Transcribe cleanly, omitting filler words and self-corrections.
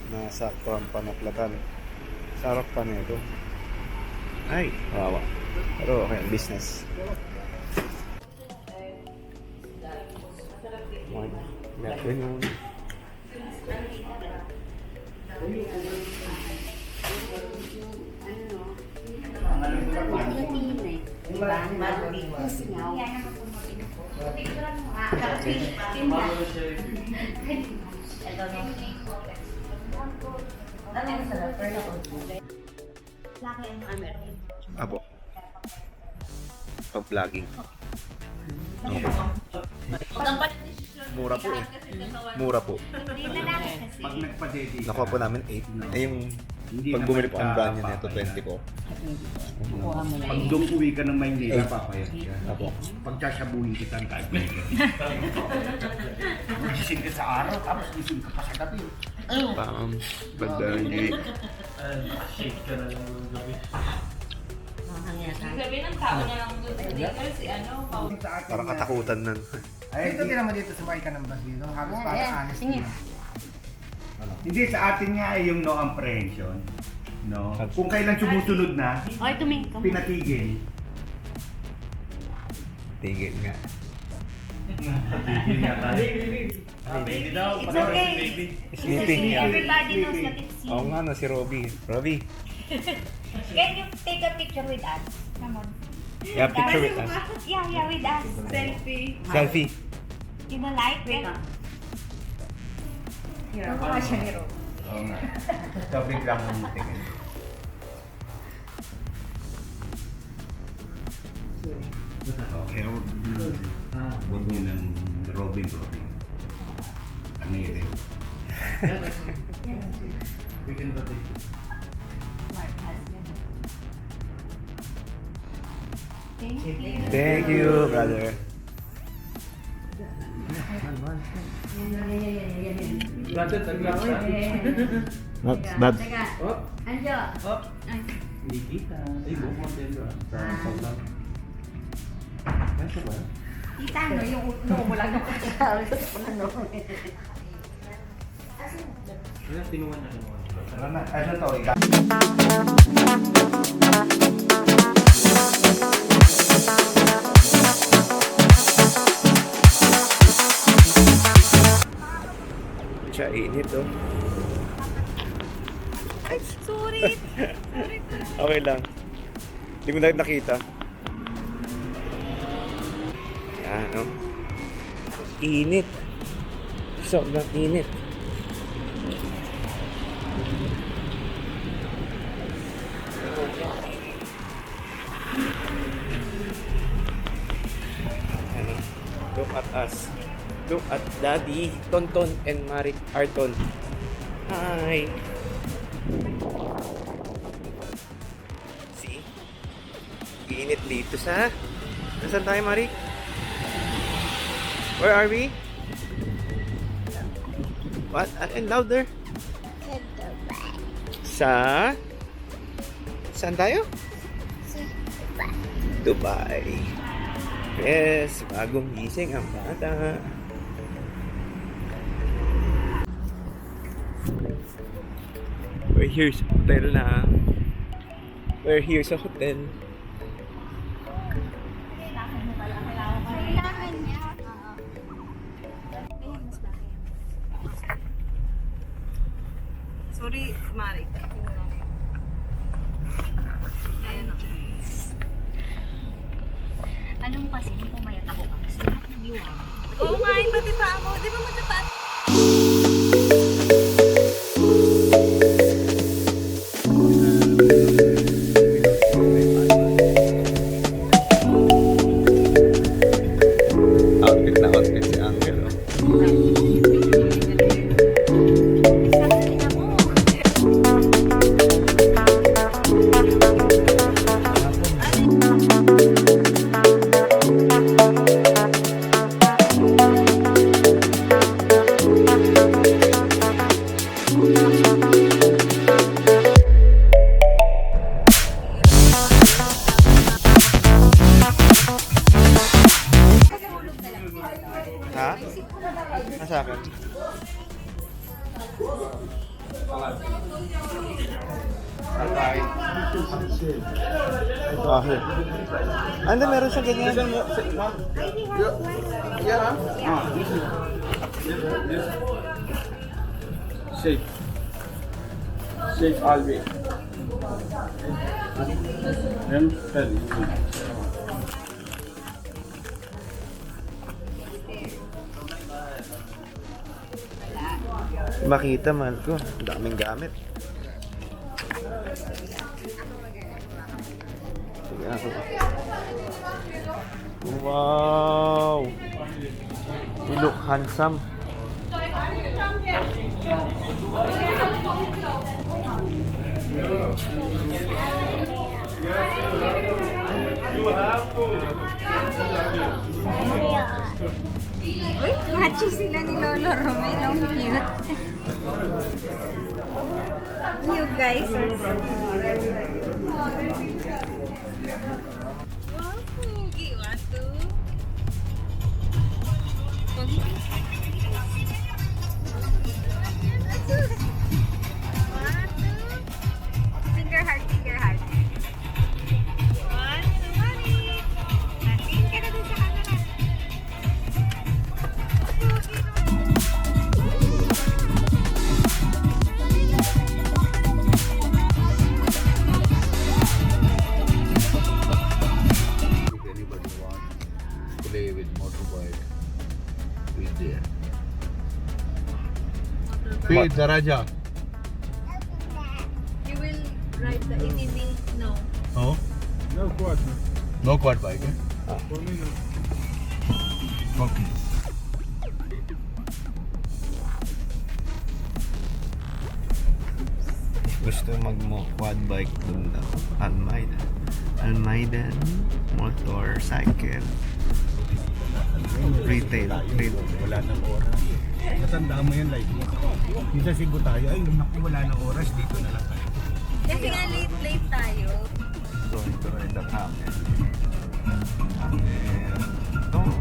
Nasakto ang panaklatan. Sarap pa nito. Ay, wawa. Pero okay, business. Meron yung... Apo. Pag-vlogging. Mura po eh. Mura po. Pag nagpa-dedi. Nakuha po namin 8. Eh yung pag bumili po ang brand niya nito, 20 po. Pag uwi ka ng Maynila, papayag ka. Apo. Pagsasabuhin kita ng kahit ngayon. Gising ka sa araw, tapos gising ka pa sa gabi. Badagi. Shake ka na lang ng gabi. Sabi ng tao na lang doon. Kasi ano, Parang katakutan nun. Ay, Dito din naman dito sa may kanambas dito. Halos parang honest na. hindi sa atin nga ay yung no apprehension. No? Kung kailan sumusunod na, Ay, tumingin ka. pinatigil. Tigil nga. Tigil nga tayo. Baby daw, It's panoorin okay. si baby. Sleeping. Everybody knows that it's Oo you. nga no, si Robby. Robby, Can you take a picture with us? Come on. you have picture with us. Yeah, with us. Selfie. Selfie. You don't like it? Mukha siya ni Ro. Oo nga. Topic lang ng tingin. Okay, huwag mo ng Robin. Ano yun eh? We can rotate. Thank you. Thank you, brother. Brother, tag-vlog siya. Bad. Oh, Anjo. oh. Hindi kita. Ay, buhok mo dito. Sa Nasa ba? Kita no, yung ulo mo lang ako. Wala, tinuwan na naman. Ano na? Ano to? Ikaw? Siya init oh. Ay, sorry. Okay lang. Hindi mo na nakita. Yan oh. Init. Sobrang init. Ano? Look at us. Look at Daddy, Tonton, and Marik Arton. Hi! See? Init dito sa... Nasaan tayo, Marik? Where are we? What? And louder. Sa... Saan tayo? Dubai. Yes, bagong gising ang bata. We're here sa hotel na. We're here sa hotel. Kailangan niya. Sorry, Marik. Ayan ako. Alam mo kasi, hindi pumayat ako kasi lahat ng iwan. Oo nga, pati pa ako. Di ba matataas? Outfit na outfit si Angel. Oh. Sabi na mo. Ha? Nasa akin? Alright. Bakit? Ando, meron siya ganyan. Shake. Shake always. Then tell you. Makita man ko. Ang daming gamit. Sige ako. Wow! You look handsome. Uy, macho sila ni Lolo Romel. Ang cute. You guys are so wow, pogi. One, two. Pogi. One, two. Finger heart, finger heart. One, two, money. Natin ka na dun sa camera. If anybody wants to play with motorbike, he's there. Hey, Daraja. You will ride the ATV? No. Oh? No quad. No quad bike, eh? For me, no. Okay. Gusto mag-quad bike dun daw. Almeida. Almeida motorcycle. Retail. Wala nang oras. Natandaan mo yun, like, minsan Cebu tayo, ay, naku, wala nang oras, dito na lang tayo. Kasi nga late tayo. Going to ride the camel. Camel. Oh.